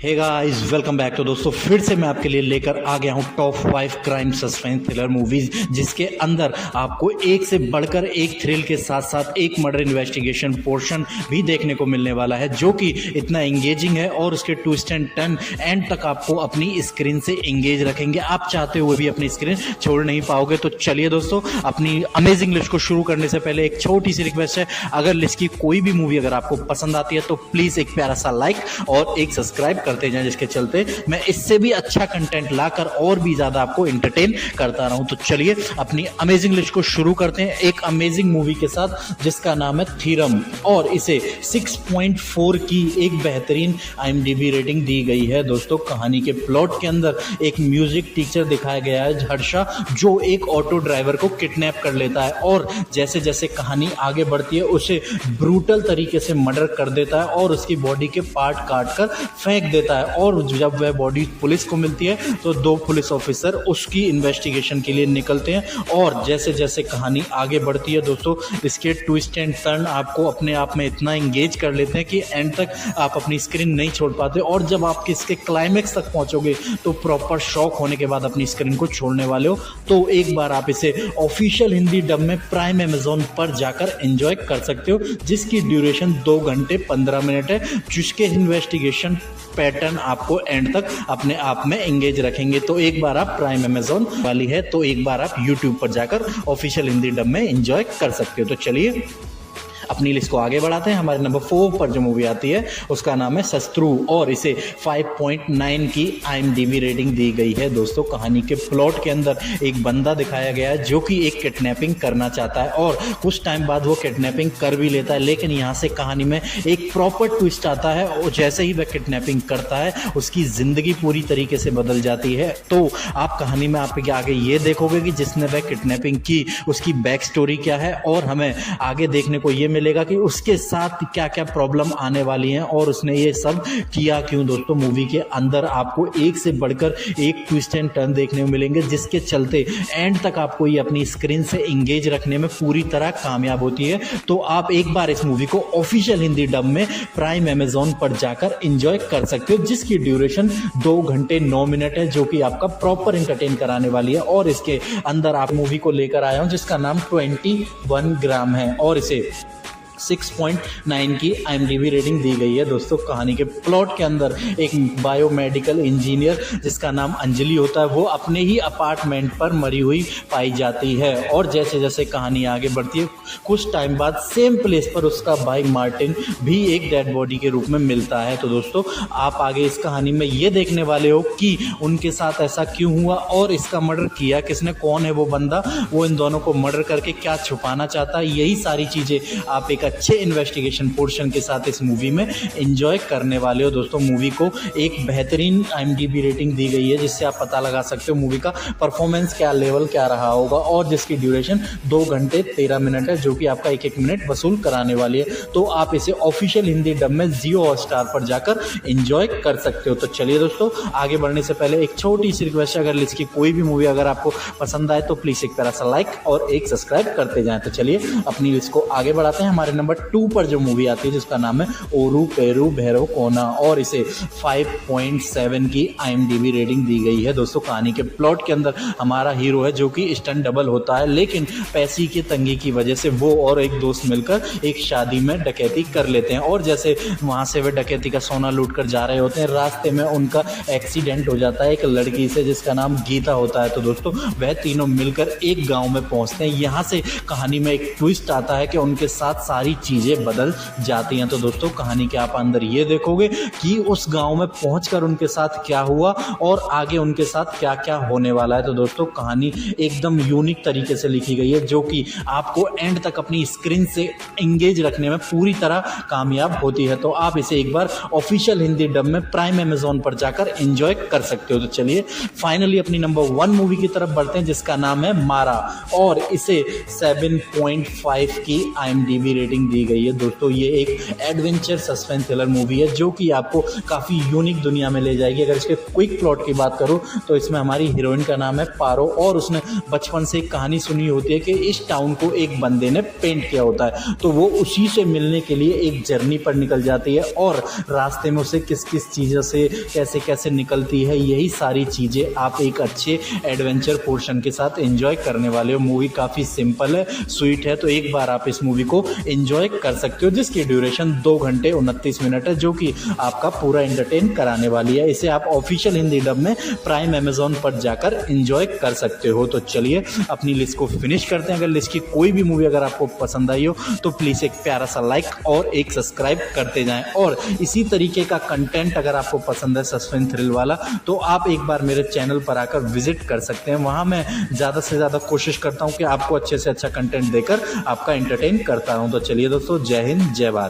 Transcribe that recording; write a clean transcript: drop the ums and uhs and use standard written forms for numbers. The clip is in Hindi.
Hey guys, welcome back. तो दोस्तों फिर से मैं आपके लिए लेकर आ गया हूँ top 5 crime suspense thriller movies, जिसके अंदर आपको एक से बढ़कर एक थ्रिल के साथ साथ एक मर्डर इन्वेस्टिगेशन पोर्शन भी देखने को मिलने वाला है, जो कि इतना एंगेजिंग है और उसके ट्विस्ट एंड टर्न एंड तक आपको अपनी स्क्रीन से एंगेज रखेंगे। आप चाहते हुए भी अपनी स्क्रीन छोड़ नहीं पाओगे। तो चलिए दोस्तों, अपनी अमेजिंग लिस्ट को शुरू करने से पहले एक छोटी सी रिक्वेस्ट है, अगर लिस्ट की कोई भी मूवी अगर आपको पसंद आती है तो प्लीज एक प्यारा सा लाइक और एक सब्सक्राइब करते जाएं, जिसके चलते मैं इससे भी अच्छा कंटेंट लाकर और भी ज्यादा आपको एंटरटेन करता रहूं। तो चलिए अपनी अमेजिंग लिस्ट को शुरू करते हैं एक अमेजिंग मूवी के साथ, जिसका नाम है थीरम, और इसे 6.4 की एक बेहतरीन IMDb रेटिंग दी गई है। दोस्तों, कहानी के प्लॉट के अंदर एक म्यूजिक टीचर दिखाया गया है, हर्षा, जो एक ऑटो ड्राइवर को किडनैप कर लेता है और जैसे जैसे कहानी आगे बढ़ती है उसे ब्रूटल तरीके से मर्डर कर देता है और उसकी बॉडी के पार्ट काट कर फेंक देता है। और जब वह बॉडी पुलिस को मिलती है तो 2 पुलिस ऑफिसर उसकी इन्वेस्टिगेशन के लिए निकलते हैं। और जैसे जैसे कहानी आगे बढ़ती है दोस्तों, इसके ट्विस्ट एंड टर्न आपको अपने आप में इतना एंगेज कर लेते हैं कि एंड तक आप अपनी स्क्रीन नहीं छोड़ पाते। और जब आप इसके क्लाइमेक्स तक पहुंचोगे तो प्रॉपर शॉक होने के बाद अपनी स्क्रीन को छोड़ने वाले हो। तो एक बार आप इसे ऑफिशियल हिंदी डब में प्राइम अमेजॉन पर जाकर एंजॉय कर सकते हो, जिसकी ड्यूरेशन 2 घंटे 15 मिनट है, जिसके इन्वेस्टिगेशन पैटर्न आपको एंड तक अपने आप में एंगेज रखेंगे। तो एक बार आप प्राइम अमेजॉन वाली है तो एक बार आप यूट्यूब पर जाकर ऑफिशियल हिंदी डब में एंजॉय कर सकते हो। तो चलिए अपनी लिस्ट को आगे बढ़ाते हैं। हमारे नंबर 4 पर जो मूवी आती है उसका नाम है शत्रु, और इसे 5.9 की IMDb रेटिंग दी गई है। दोस्तों, कहानी के प्लॉट के अंदर एक बंदा दिखाया गया है जो कि एक किडनैपिंग करना चाहता है और कुछ टाइम बाद वो किडनैपिंग कर भी लेता है, लेकिन यहाँ से कहानी में एक प्रॉपर ट्विस्ट आता है और जैसे ही वह किडनैपिंग करता है उसकी जिंदगी पूरी तरीके से बदल जाती है। तो आप कहानी में आपके आगे ये देखोगे कि जिसने वह किडनैपिंग की उसकी बैक स्टोरी क्या है, और हमें आगे देखने को ये मिलेगा कि उसके साथ क्या क्या प्रॉब्लम आने वाली हैं और उसने ये सब किया क्यों। दोस्तों, मूवी के अंदर आपको एक से बढ़कर एक ट्विस्ट एंड टर्न देखने को मिलेंगे, जिसके चलते एंड तक आपको ये अपनी स्क्रीन से एंगेज रखने में पूरी तरह कामयाब होती है। तो आप एक बार इस मूवी को ऑफिशियल हिंदी डब में प्राइम अमेजॉन पर जाकर एंजॉय कर सकते हो, जिसकी ड्यूरेशन 2 घंटे 9 मिनट है, जो कि आपका प्रॉपर एंटरटेन कराने वाली है। और इसके अंदर आप मूवी को लेकर आया हूं जिसका नाम 21 ग्राम है, और इसे 6.9 की IMDb रेटिंग दी गई है। दोस्तों, कहानी के प्लॉट के अंदर एक बायोमेडिकल इंजीनियर जिसका नाम अंजलि होता है, वो अपने ही अपार्टमेंट पर मरी हुई पाई जाती है। और जैसे जैसे कहानी आगे बढ़ती है कुछ टाइम बाद सेम प्लेस पर उसका भाई मार्टिन भी एक डेड बॉडी के रूप में मिलता है। तो दोस्तों, आप आगे इस कहानी में ये देखने वाले हो कि उनके साथ ऐसा क्यों हुआ और इसका मर्डर किया किसने, कौन है वो बंदा, वो इन दोनों को मर्डर करके क्या छुपाना चाहता है। यही सारी चीज़ें आप एक अच्छे इन्वेस्टिगेशन पोर्शन के साथ इस मूवी में एंजॉय करने वाले हो। दोस्तों, मूवी को एक बेहतरीन IMDb रेटिंग दी गई है, जिससे आप पता लगा सकते हो मूवी का परफॉर्मेंस क्या लेवल क्या रहा होगा, और जिसकी ड्यूरेशन 2 घंटे 13 मिनट है, जो कि आपका 1-1 मिनट वसूल कराने वाली है। तो आप इसे ऑफिशियल हिंदी डब में जियो हॉटस्टार पर जाकर एंजॉय कर सकते हो। तो चलिए दोस्तों, आगे बढ़ने से पहले एक छोटी सी रिक्वेस्ट है, अगर लिस्ट की कोई भी मूवी अगर आपको पसंद आए तो प्लीज एक प्यारा सा लाइक और एक सब्सक्राइब करते जाएं। तो चलिए अपनी लिस्ट को आगे बढ़ाते हैं। हमारे नंबर 2 पर जो मूवी आती है जिसका नाम है ओरू पेरू भैरव कोना, और इसे 5.7 की IMDb रेटिंग दी गई है। दोस्तों, कहानी के प्लॉट के अंदर हमारा हीरो है जो कि स्टंट डबल होता है, लेकिन पैसे की तंगी की वजह से वो और एक दोस्त मिलकर एक शादी में डकैती कर लेते हैं। और जैसे वहां से वे डकैती का सोना लूट कर जा रहे होते हैं, रास्ते में उनका एक्सीडेंट हो जाता है एक लड़की से जिसका नाम गीता होता है। तो दोस्तों, वह तीनों मिलकर एक गाँव में पहुंचते हैं। यहाँ से कहानी में एक ट्विस्ट आता है कि उनके साथ सारी चीजें बदल जाती हैं। तो दोस्तों, कहानी के आप अंदर ये देखोगे कि उस गांव में पहुंचकर उनके साथ क्या हुआ और आगे उनके साथ क्या क्या होने वाला है। तो दोस्तों, कहानी एकदम यूनिक तरीके से लिखी गई है, जो कि आपको एंड तक अपनी स्क्रीन से एंगेज रखने में पूरी तरह कामयाब होती है। तो आप इसे एक बार ऑफिशियल हिंदी डब में प्राइम अमेजॉन पर जाकर एंजॉय कर सकते हो। तो चलिए फाइनली अपनी नंबर 1 मूवी की तरफ बढ़ते हैं जिसका नाम है मारा, और इसे 7.5 की IMDb रेटिंग रेटिंग दी गई है। दोस्तों ये एक एडवेंचर सस्पेंस थ्रिलर मूवी है जो कि आपको काफ़ी यूनिक दुनिया में ले जाएगी। अगर इसके क्विक प्लॉट की बात करूँ तो इसमें हमारी हीरोइन का नाम है पारो और उसने बचपन से एक कहानी सुनी होती है कि इस टाउन को एक बंदे ने पेंट किया होता है, तो वो उसी से मिलने के लिए एक जर्नी पर निकल जाती है और रास्ते में उसे किस किस चीज़ों से कैसे कैसे निकलती है, यही सारी चीज़ें आप एक अच्छे एडवेंचर पोर्शन के साथ एंजॉय करने वाले हो। मूवी काफ़ी सिंपल है, स्वीट है, तो एक बार आप इस मूवी को एंजॉय कर सकते हो जिसकी ड्यूरेशन 2 घंटे 29 मिनट है जो कि आपका पूरा एंटरटेन कराने वाली है। इसे आप ऑफिशियल हिंदी डब में प्राइम अमेजॉन पर जाकर एंजॉय कर सकते हो। तो चलिए अपनी लिस्ट को फिनिश करते हैं। अगर लिस्ट की कोई भी मूवी अगर आपको पसंद आई हो तो प्लीज़ एक प्यारा सा लाइक और एक सब्सक्राइब करते जाएं और इसी तरीके का कंटेंट अगर आपको पसंद है सस्पेंस थ्रिल वाला तो आप एक बार मेरे चैनल पर आकर विजिट कर सकते हैं। वहाँ मैं ज़्यादा से ज़्यादा कोशिश करता हूँ कि आपको अच्छे से अच्छा कंटेंट देकर आपका एंटरटेन करता हूँ। तो चलिए दोस्तों, जय हिंद जय भारत।